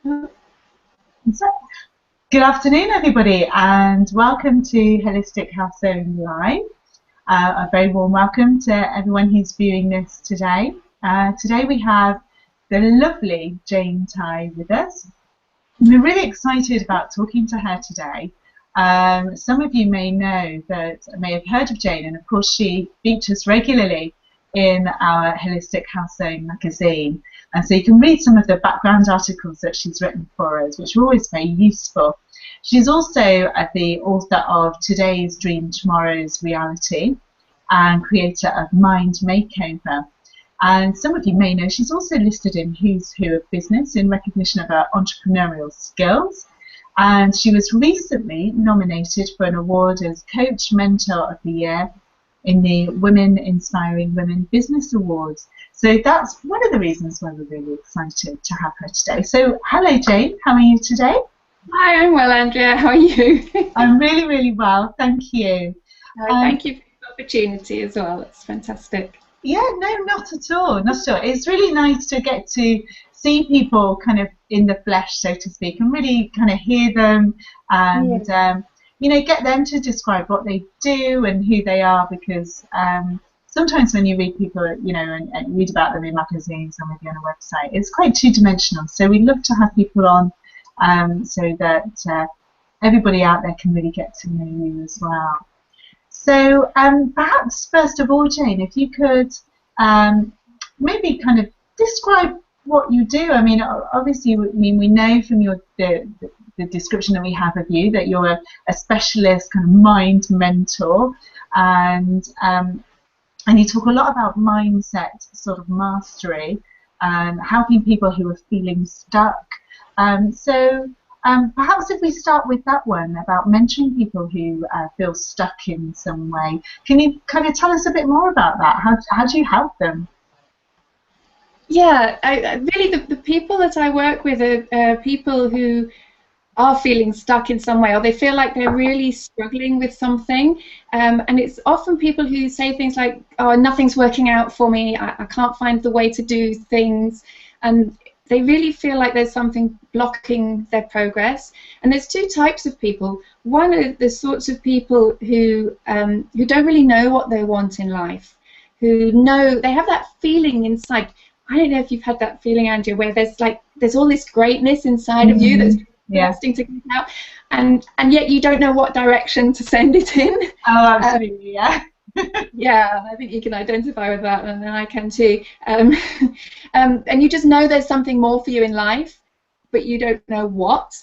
So, good afternoon, everybody, and welcome to Holistic Health Zone Live. A very warm welcome to everyone who's viewing this today. Today we have the lovely Jane Tai with us. We're really excited about talking to her today. Some of you may have heard of Jane, and of course she features regularly in our Holistic Health Zone magazine. And so you can read some of the background articles that she's written for us, which are always very useful. She's also the author of Today's Dream, Tomorrow's Reality, and creator of Mind Makeover. And some of you may know she's also listed in Who's Who of Business in recognition of her entrepreneurial skills. And she was recently nominated for an award as Coach Mentor of the Year in the Women Inspiring Women Business Awards. So that's one of the reasons why we're really excited to have her today. So hello Jane, how are you today? Hi, I'm well, Andrea. How are you? I'm really, really well, thank you. Thank you for the opportunity as well. It's fantastic. Yeah, no, not at all, not at all. It's really nice to get to see people kind of in the flesh, so to speak, and really kind of hear them and you know, get them to describe what they do and who they are, because sometimes when you read people, you know, and read about them in magazines or maybe on a website, it's quite two-dimensional. So we love to have people on so that everybody out there can really get to know you as well. So perhaps first of all, Jane, if you could maybe kind of describe what you do. I mean, obviously, we know from the description that we have of you that you're a specialist kind of mind mentor, and you talk a lot about mindset sort of mastery and helping people who are feeling stuck. So perhaps if we start with that one about mentoring people who feel stuck in some way, can you kind of tell us a bit more about that? How do you help them? Yeah, really the people that I work with are people who are feeling stuck in some way, or they feel like they're really struggling with something, and it's often people who say things like, oh, nothing's working out for me, I can't find the way to do things, and they really feel like there's something blocking their progress. And there's two types of people. One are the sorts of people who don't really know what they want in life, who know, they have that feeling inside. I don't know if you've had that feeling, Andrea, where there's all this greatness inside of you that's bursting to come out, and yet you don't know what direction to send it in. Oh, absolutely, yeah. Yeah, I think you can identify with that, and I can too. And you just know there's something more for you in life, but you don't know what.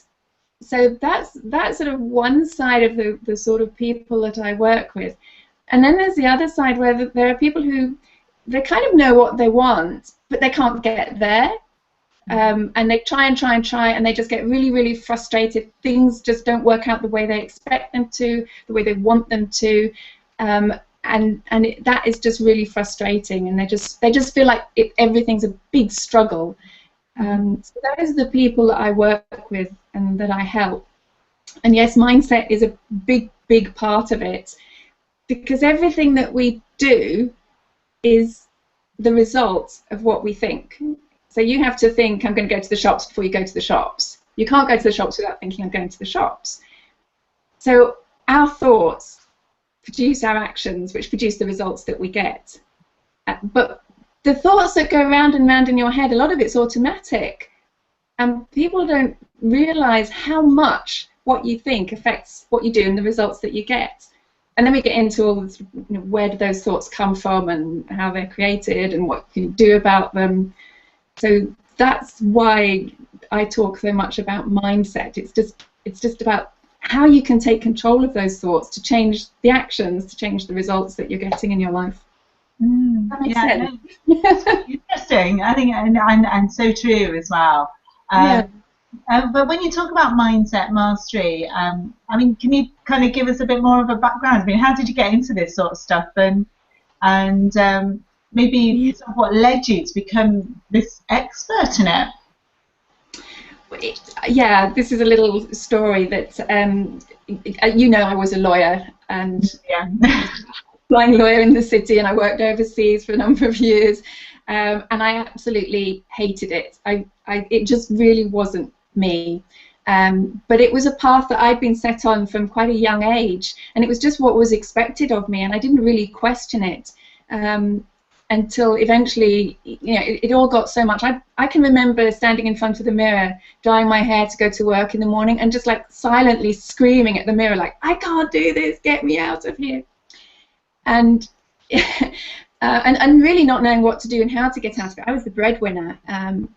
So that's sort of one side of the sort of people that I work with. And then there's the other side where there are people who they kind of know what they want, but they can't get there. And they try and try and try, and they just get really, really frustrated. Things just don't work out the way they expect them to, the way they want them to. That is just really frustrating, and they just feel like everything's a big struggle. So those are the people that I work with and that I help. And yes, mindset is a big, big part of it, because everything that we do is the result of what we think. So you have to think, I'm going to go to the shops before you go to the shops. You can't go to the shops without thinking, I'm going to the shops. So our thoughts produce our actions, which produce the results that we get. But the thoughts that go round and round in your head, a lot of it's automatic. And people don't realize how much what you think affects what you do and the results that you get. And then we get into all this, you know, where do those thoughts come from and how they're created and what you can do about them. So that's why I talk so much about mindset. It's just about how you can take control of those thoughts to change the actions, to change the results that you're getting in your life. That makes sense. No, interesting, I think, and so true as well. But when you talk about mindset mastery, I mean, can you kind of give us a bit more of a background? I mean, how did you get into this sort of stuff, and maybe sort of what led you to become this expert in it? Yeah, this is a little story that, you know, I was a lawyer, and flying lawyer in the city, and I worked overseas for a number of years, and I absolutely hated it. It just really wasn't me. But it was a path that I'd been set on from quite a young age, and it was just what was expected of me, and I didn't really question it until eventually, you know, it all got so much. I can remember standing in front of the mirror, dyeing my hair to go to work in the morning, and just like silently screaming at the mirror, like, I can't do this, get me out of here. And and really not knowing what to do and how to get out of it. I was the breadwinner, and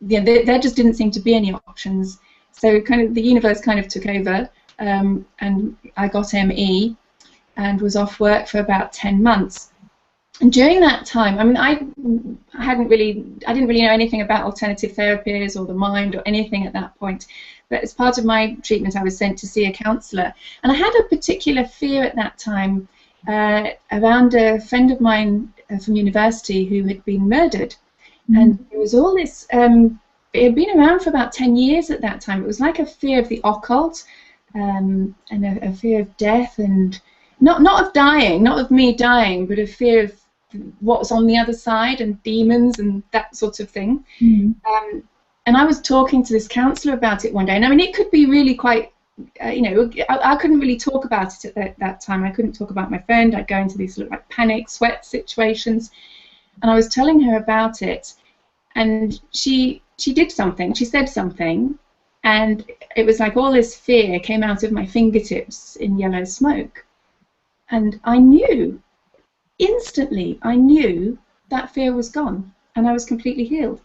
yeah, there just didn't seem to be any options. So kind of the universe kind of took over, and I got ME and was off work for about 10 months. And during that time, I mean, I didn't really know anything about alternative therapies or the mind or anything at that point. But as part of my treatment, I was sent to see a counsellor, and I had a particular fear at that time around a friend of mine from university who had been murdered. And there was all this, it had been around for about 10 years at that time. It was like a fear of the occult, and a fear of death, and not of dying, not of me dying, but a fear of what's on the other side, and demons and that sort of thing. And I was talking to this counsellor about it one day, and I mean, it could be really quite, you know, I couldn't really talk about it at that time. I couldn't talk about my friend. I'd go into these sort of like panic, sweat situations, and I was telling her about it, and she did something. She said something, and it was like all this fear came out of my fingertips in yellow smoke, and I knew instantly. I knew that fear was gone, and I was completely healed.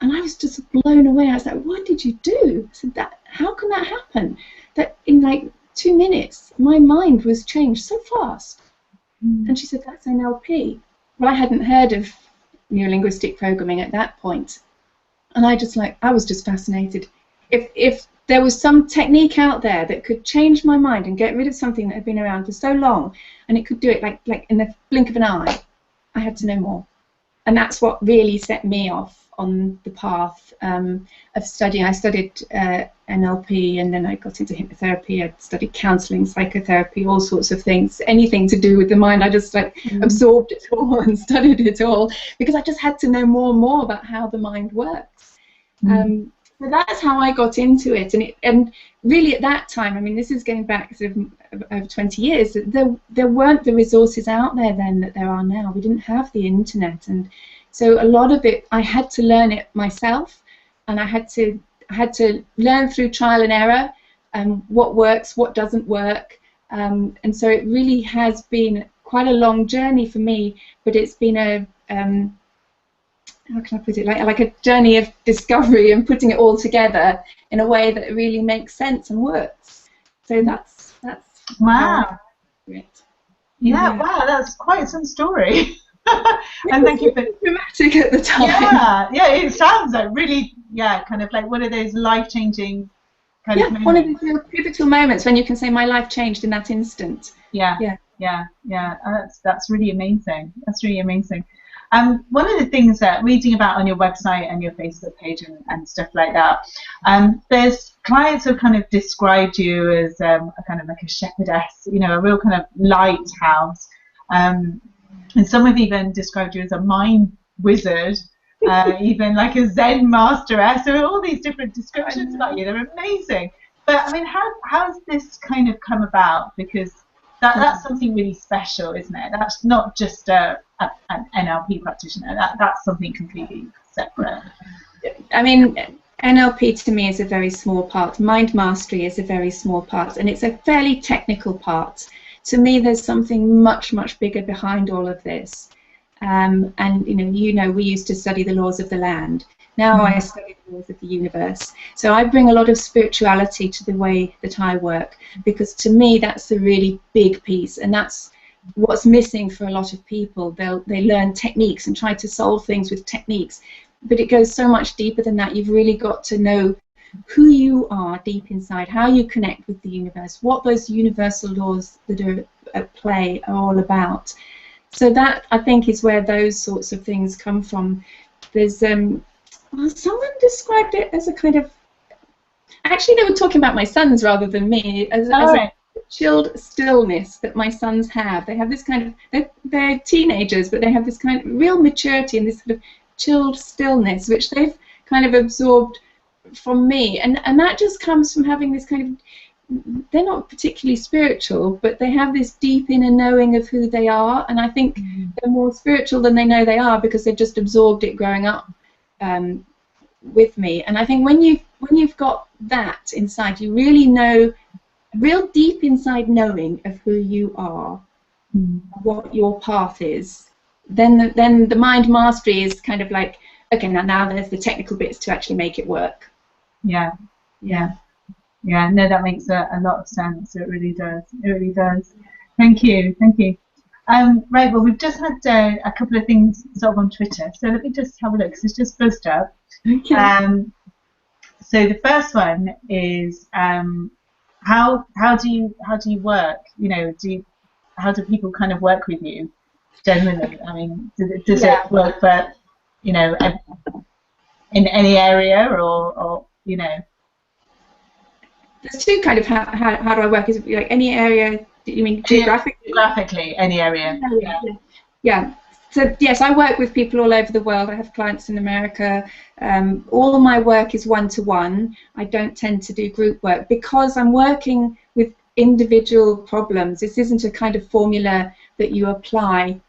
And I was just blown away. I was like, what did you do? I said, how can that happen? That in like 2 minutes, my mind was changed so fast. And she said, that's NLP. Well, I hadn't heard of neurolinguistic programming at that point. And I was just fascinated. If there was some technique out there that could change my mind and get rid of something that had been around for so long, and it could do it like in the blink of an eye, I had to know more. And that's what really set me off on the path of studying. I studied NLP, and then I got into hypnotherapy. I studied counselling, psychotherapy, all sorts of things, anything to do with the mind. I just like absorbed it all and studied it all, because I just had to know more and more about how the mind works. So that's how I got into it, and really at that time, I mean, this is going back sort of over 20 years. There weren't the resources out there then that there are now. We didn't have the internet, and so a lot of it I had to learn it myself, and I had to learn through trial and error, what works, what doesn't work, and so it really has been quite a long journey for me. But it's been a how can I put it, like a journey of discovery and putting it all together in a way that really makes sense and works. So that's wow. Yeah, wow, that's quite some story. And thank you for dramatic at the time. Yeah, it sounds like really, kind of like one of those life-changing kind of moments. One of the pivotal moments when you can say my life changed in that instant. That's really amazing. That's really amazing. One of the things that reading about on your website and your Facebook page and stuff like that, there's clients who kind of described you as a kind of like a shepherdess, you know, a real kind of lighthouse, and some have even described you as a mind wizard, even like a Zen masteress. So all these different descriptions about you, they're amazing. But I mean, how has this kind of come about? Because that's something really special, isn't it? That's not just an NLP practitioner. That's something completely separate. I mean, NLP to me is a very small part. Mind mastery is a very small part, and it's a fairly technical part. To me, there's something much, much bigger behind all of this. And you know, we used to study the laws of the land. Now I study the laws of the universe. So I bring a lot of spirituality to the way that I work, because to me that's the really big piece, and that's what's missing for a lot of people. They learn techniques and try to solve things with techniques, but it goes so much deeper than that. You've really got to know who you are deep inside, how you connect with the universe, what those universal laws that are at play are all about. So that, I think, is where those sorts of things come from. There's well, someone described it as a kind of, actually they were talking about my sons rather than me, as a chilled stillness that my sons have. They have this kind of, they're teenagers, but they have this kind of real maturity and this sort of chilled stillness, which they've kind of absorbed from me, and that just comes from having this kind of, they're not particularly spiritual, but they have this deep inner knowing of who they are, and I think they're more spiritual than they know they are because they've just absorbed it growing up with me. And I think when you've got that inside, you really know, real deep inside knowing of who you are, what your path is, then the mind mastery is kind of like, okay, now there's the technical bits to actually make it work. Yeah. No, that makes a lot of sense. It really does. It really does. Thank you. Right. Well, we've just had a couple of things sort of on Twitter, so let me just have a look. Because it's just buzzed up. Okay. So the first one is how do you work? You know, how do people kind of work with you generally? I mean, does it work for, you know, in any area, or you know? There's two kind of how do I work? Is it like any area? You mean geographically? Geographically, any area. Yeah. So yes, I work with people all over the world. I have clients in America. All of my work is one-to-one. I don't tend to do group work because I'm working with individual problems. This isn't a kind of formula that you apply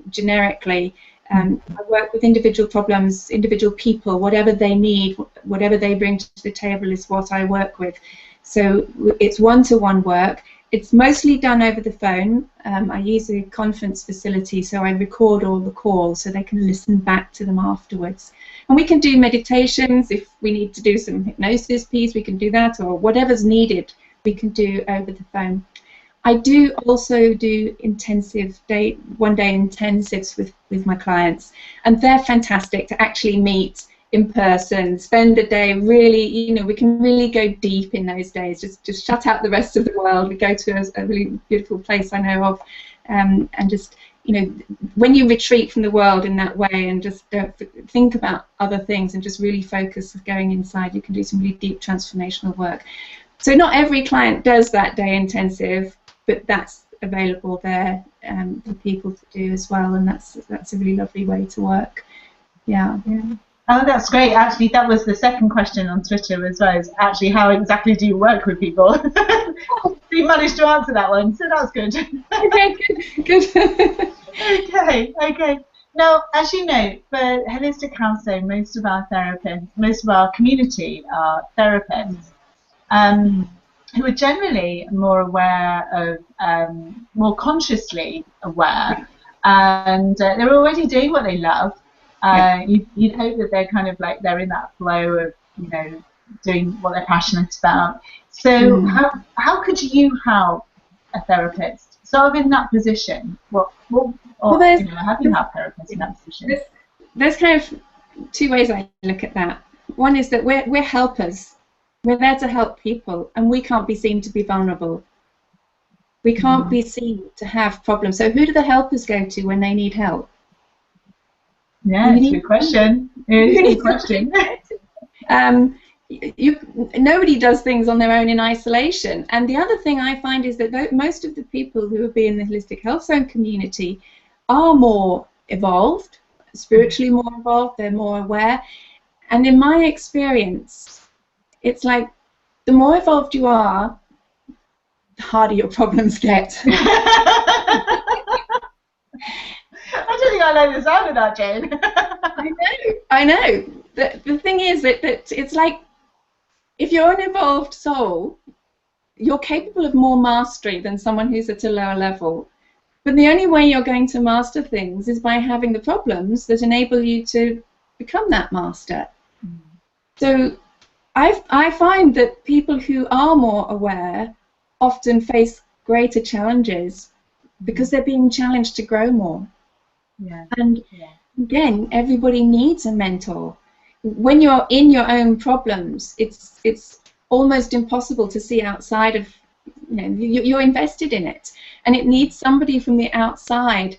generically. I work with individual problems, individual people, whatever they need, whatever they bring to the table is what I work with. So it's one-to-one work. It's mostly done over the phone. I use a conference facility, so I record all the calls so they can listen back to them afterwards. And we can do meditations. If we need to do some hypnosis piece, we can do that, or whatever's needed, we can do over the phone. I do also do intensive one-day intensives with my clients, and they're fantastic to actually meet in person, spend a day really, you know, we can really go deep in those days, just shut out the rest of the world. We go to a really beautiful place I know of, and just, you know, when you retreat from the world in that way and just don't think about other things and just really focus on going inside, you can do some really deep transformational work. So not every client does that day intensive, but that's available there for people to do as well, and that's a really lovely way to work. Yeah. Oh, that's great. Actually, that was the second question on Twitter as well, is actually how exactly do you work with people? You managed to answer that one, so that's good. Okay, good. Okay. Now, as you know, for holistic counselling, most of our therapists, most of our community are therapists. Who are generally more aware of, more consciously aware, and they're already doing what they love. You'd hope that they're kind of like they're in that flow of, you know, doing what they're passionate about. So how could you help a therapist sort of in that position? How do you help therapists in that position? There's kind of two ways I look at that. One is that we're helpers. We're there to help people, and we can't be seen to be vulnerable. We can't be seen to have problems. So who do the helpers go to when they need help? Yeah, it's a good question. It's a good question. Nobody does things on their own in isolation. And the other thing I find is that most of the people who be in the Holistic Health Zone community are more evolved, spiritually more involved, they're more aware. And in my experience, it's like the more evolved you are, the harder your problems get. I don't think I like the sound of that, Jane. I know. The thing is that it's like, if you're an evolved soul, you're capable of more mastery than someone who's at a lower level. But the only way you're going to master things is by having the problems that enable you to become that master. So I find that people who are more aware often face greater challenges because they're being challenged to grow more. And again, everybody needs a mentor. When you're in your own problems, it's almost impossible to see outside of, you know, you're invested in it, and it needs somebody from the outside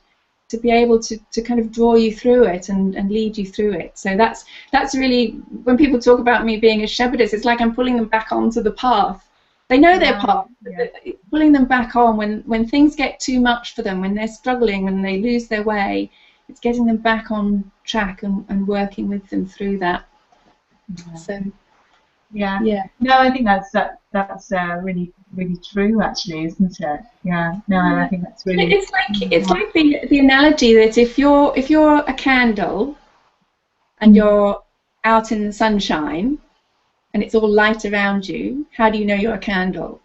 to be able to kind of draw you through it and lead you through it. So that's really, when people talk about me being a shepherdess, it's like I'm pulling them back onto the path. They know their path, but pulling them back on when things get too much for them, when they're struggling, when they lose their way, it's getting them back on track and working with them through that. So Yeah. Yeah. No, I think that's really really true, actually, isn't it? Yeah. No, I think that's really. It's like the analogy that if you're a candle and you're out in the sunshine and it's all light around you, how do you know you're a candle?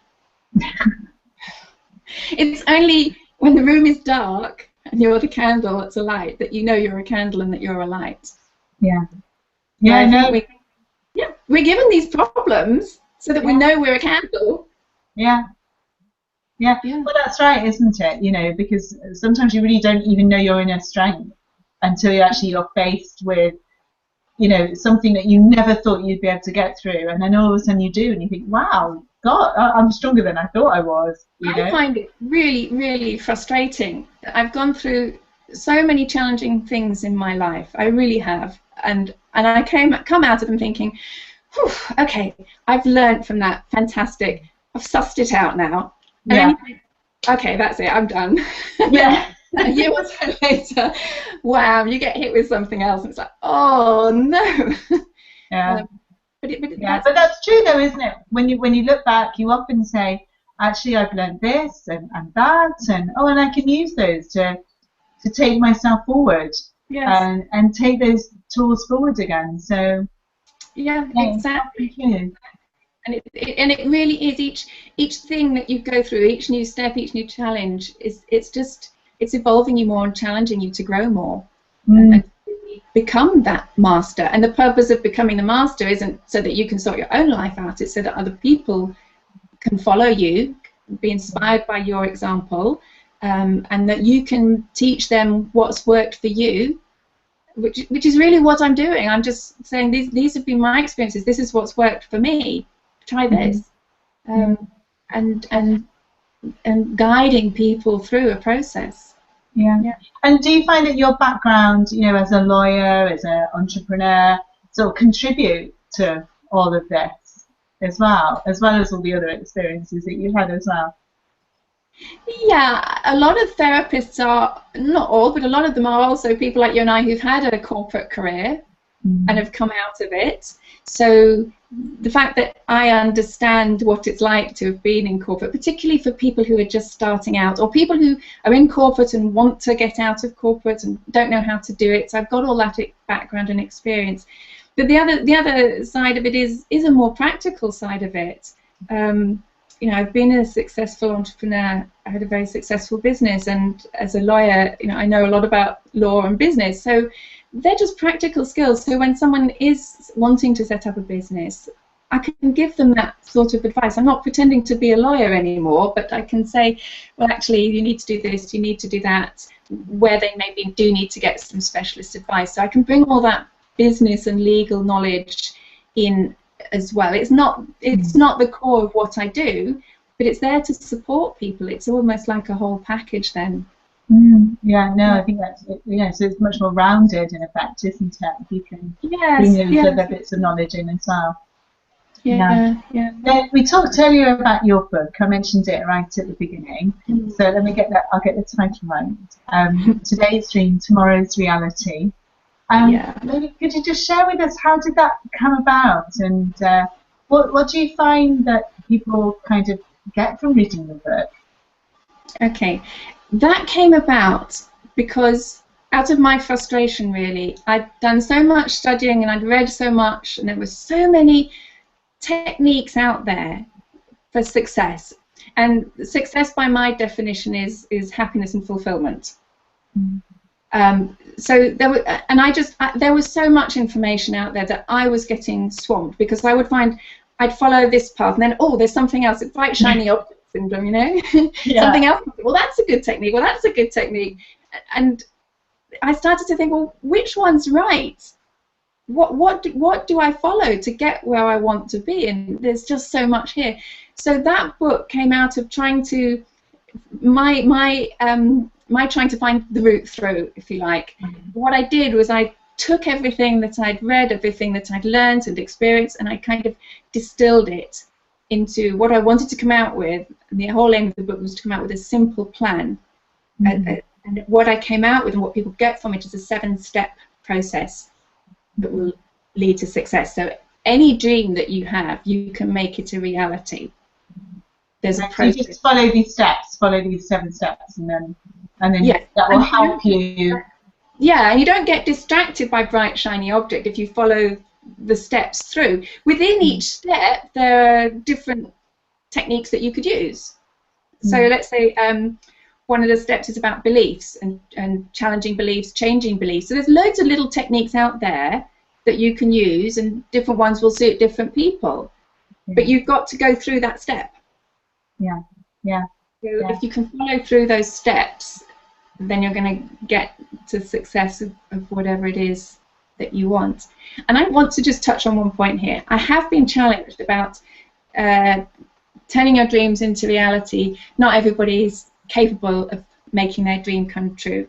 It's only when the room is dark and you're the candle that's a light that you know you're a candle and that you're a light. Yeah. Yeah. No. We're given these problems so that we know we're a candle. Yeah. Yeah. Well, that's right, isn't it? You know, because sometimes you really don't even know your inner strength until you're faced with, you know, something that you never thought you'd be able to get through, and then all of a sudden you do, and you think, wow, God, I'm stronger than I thought I was. I find it really, really frustrating. I've gone through so many challenging things in my life. I really have, and I come out of them thinking, okay, I've learned from that. Fantastic. I've sussed it out now. And then you think, okay, that's it. I'm done. Yeah. A year or so later, wow, you get hit with something else, and it's like, oh no. Yeah. But that's true, though, isn't it? When you look back, you often say, actually, I've learned this and that, and I can use those to take myself forward. Yes. And take those tools forward again. So. Yeah, exactly. And it really is each thing that you go through, each new step, each new challenge it's evolving you more and challenging you to grow more and become that master. And the purpose of becoming the master isn't so that you can sort your own life out, it's so that other people can follow you, be inspired by your example, and that you can teach them what's worked for you. Which is really what I'm doing. I'm just saying these have been my experiences. This is what's worked for me. Try this, and guiding people through a process. Yeah. And do you find that your background, you know, as a lawyer, as an entrepreneur, sort of contribute to all of this as well as all the other experiences that you've had as well? Yeah, a lot of therapists are, not all, but a lot of them are also people like you and I who've had a corporate career and have come out of it. So the fact that I understand what it's like to have been in corporate, particularly for people who are just starting out or people who are in corporate and want to get out of corporate and don't know how to do it. So I've got all that background and experience. But the other side of it is a more practical side of it. You know, I've been a successful entrepreneur. I had a very successful business, and as a lawyer, you know, I know a lot about law and business. So they're just practical skills. So when someone is wanting to set up a business, I can give them that sort of advice. I'm not pretending to be a lawyer anymore, but I can say, well, actually, you need to do this, you need to do that, where they maybe do need to get some specialist advice. So I can bring all that business and legal knowledge in as well. It's not the core of what I do, but it's there to support people. It's almost like a whole package then. I think that's it. So it's much more rounded in effect, isn't it? If you can bring those other bits of knowledge in as well. Now, we talked earlier about your book. I mentioned it right at the beginning. So let me I'll get the title right. Today's Dream, Tomorrow's Reality. Maybe could you just share with us how did that come about, and what do you find that people kind of get from reading the book? Okay, that came about because out of my frustration, really. I'd done so much studying and I'd read so much, and there were so many techniques out there for success. And success, by my definition, is happiness and fulfillment. So there was so much information out there that I was getting swamped, because I would find I'd follow this path and then, oh, there's something else. It's like shiny object syndrome, you know. Something else. Well, that's a good technique. Well, that's a good technique. And I started to think, well, which one's right? What do I follow to get where I want to be? And there's just so much here. So that book came out of trying to my trying to find the route through, if you like. What I did was I took everything that I'd read, everything that I'd learned and experienced, and I kind of distilled it into what I wanted to come out with. And the whole aim of the book was to come out with a simple plan. And what I came out with and what people get from it is a 7-step process that will lead to success. So any dream that you have, you can make it a reality. There's a process. So just follow these steps, follow these 7 steps, and then yes, that will help you. Yeah, and you don't get distracted by bright, shiny object if you follow the steps through. Within each step, there are different techniques that you could use. So let's say one of the steps is about beliefs and challenging beliefs, changing beliefs. So there's loads of little techniques out there that you can use, and different ones will suit different people. But you've got to go through that step. Yeah. So if you can follow through those steps, then you're going to get to success of whatever it is that you want. And I want to just touch on one point here. I have been challenged about turning your dreams into reality. Not everybody is capable of making their dream come true.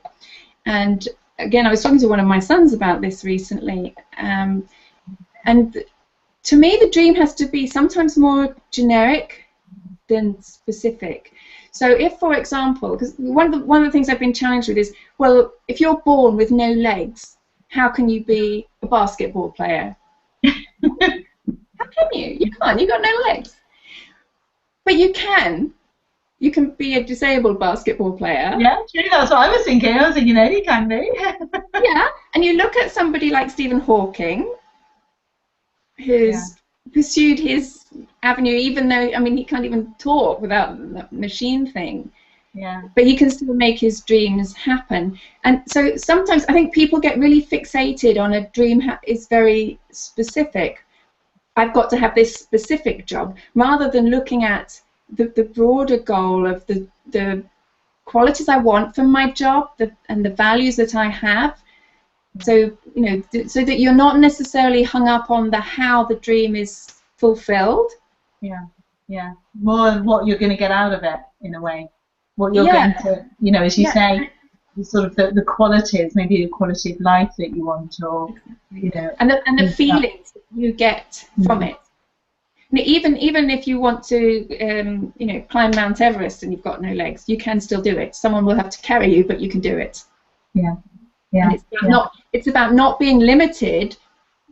And again, I was talking to one of my sons about this recently. And to me, the dream has to be sometimes more generic than specific. So if, for example, because one of the things I've been challenged with is, well, if you're born with no legs, how can you be a basketball player? How can you? You can't. You've got no legs. But you can. You can be a disabled basketball player. Yeah, true. That's what I was thinking. I was thinking, you can be. Yeah, and you look at somebody like Stephen Hawking, who's pursued his avenue, even though, I mean, he can't even talk without that machine thing. Yeah. But he can still make his dreams happen. And so sometimes I think people get really fixated on a dream is very specific. I've got to have this specific job, rather than looking at the broader goal of the qualities I want from my job and the values that I have. So, so that you're not necessarily hung up on how the dream is fulfilled. Yeah. More what you're going to get out of it, in a way. What you're going to, as you say, sort of the qualities, maybe the quality of life that you want, or, And the feelings that you get from it. Even if you want to, climb Mount Everest and you've got no legs, you can still do it. Someone will have to carry you, but you can do it. Yeah. And it's about not being limited,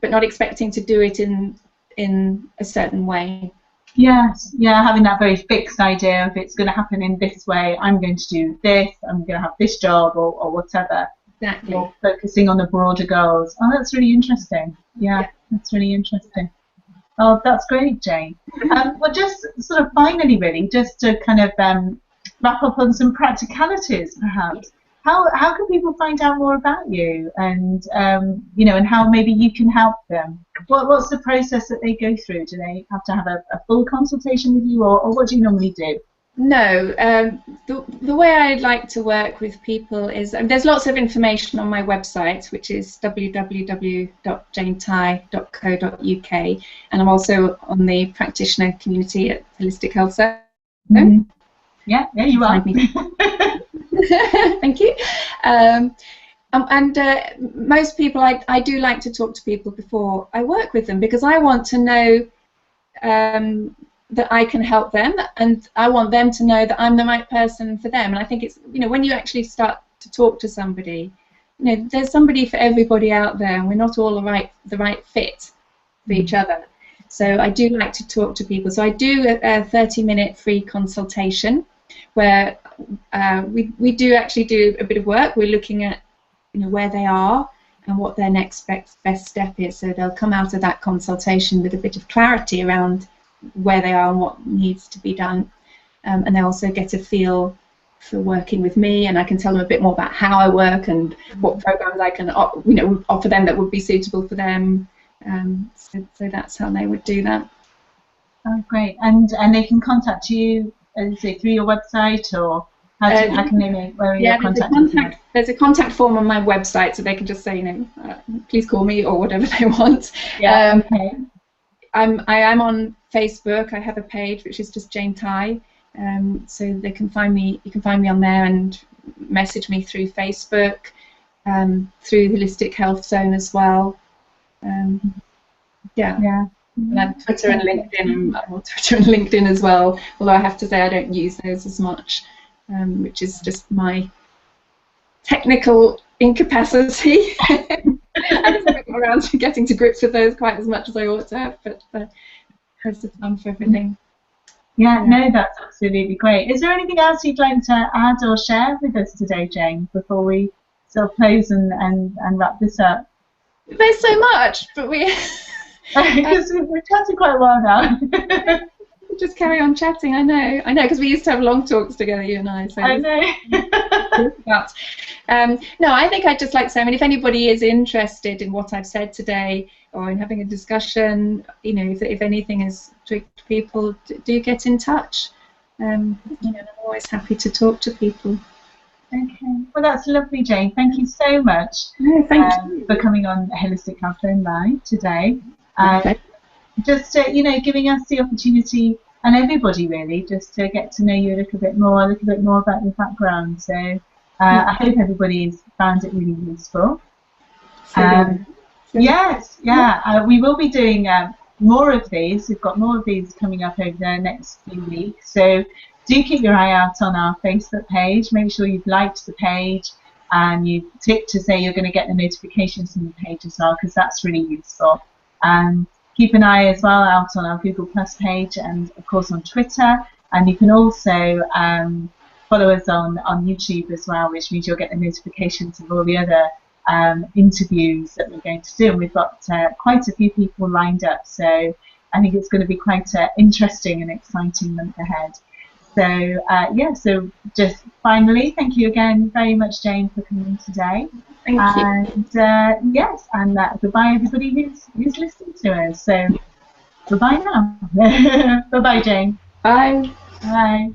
but not expecting to do it in a certain way. Yes, having that very fixed idea of it's going to happen in this way, I'm going to do this, I'm going to have this job, or whatever. Exactly. Or focusing on the broader goals. Oh, that's really interesting. Yeah, that's really interesting. Oh, that's great, Jane. Well, just sort of finally, really, just to kind of wrap up on some practicalities, perhaps. How can people find out more about you, and and how maybe you can help them? What's the process that they go through? Do they have to have a full consultation with you, or what do you normally do? No, the way I'd like to work with people is, there's lots of information on my website, which is www.janetai.co.uk, and I'm also on the practitioner community at Holistic Health Zone. Mm-hmm. Yeah, there you are. Thank you. Most people, I do like to talk to people before I work with them, because I want to know that I can help them, and I want them to know that I'm the right person for them. And I think it's, when you actually start to talk to somebody, there's somebody for everybody out there, and we're not all the right fit for each other. So I do like to talk to people. So I do a 30-minute free consultation where we do actually do a bit of work. We're looking at where they are and what their next best step is. So they'll come out of that consultation with a bit of clarity around where they are and what needs to be done, and they also get a feel for working with me, and I can tell them a bit more about how I work and what programs I can offer them that would be suitable for them. So that's how they would do that. Oh, great. And they can contact you, say, through your website, or how can they make your contact? There's a contact form on my website, so they can just say, please call me, or whatever they want. Yeah. Okay. I am on Facebook. I have a page which is just Jane Tai, so they can find me. You can find me on there and message me through Facebook, through Holistic Health Zone as well. Yeah. And Twitter and LinkedIn. I'm on Twitter and LinkedIn as well. Although I have to say I don't use those as much, which is just my technical incapacity. I just have got around to getting to grips with those quite as much as I ought to have, but there's the time for everything. Yeah, no, that's absolutely great. Is there anything else you'd like to add or share with us today, Jane, before we sort of close and wrap this up? There's so much, but we... Because we're chatting quite a while now. Just carry on chatting. I know, because we used to have long talks together, you and I. So I know. No, I think I'd just like to say, I mean, if anybody is interested in what I've said today, or in having a discussion, you know, if anything has trigged people, do get in touch. You know, I'm always happy to talk to people. Okay, well, that's lovely, Jane. Thank you so much for coming on Holistic Health Live today. Just you know, giving us the opportunity, and everybody really, just to get to know you a little bit more about your background. So I hope everybody's found it really useful. Yes, we will be doing more of these. We've got more of these coming up over the next few weeks. So do keep your eye out on our Facebook page. Make sure you've liked the page and you tick to say you're going to get the notifications from the page as well, because that's really useful. Keep an eye as well out on our Google Plus page and of course on Twitter, and you can also follow us on YouTube as well, which means you'll get the notifications of all the other interviews that we're going to do, and we've got quite a few people lined up, so I think it's going to be quite an interesting and exciting month ahead. So so just finally, thank you again very much, Jane, for coming today. Thank you. And yes, and goodbye everybody who's listening to us. So goodbye now. Bye bye, Jane. Bye. Bye.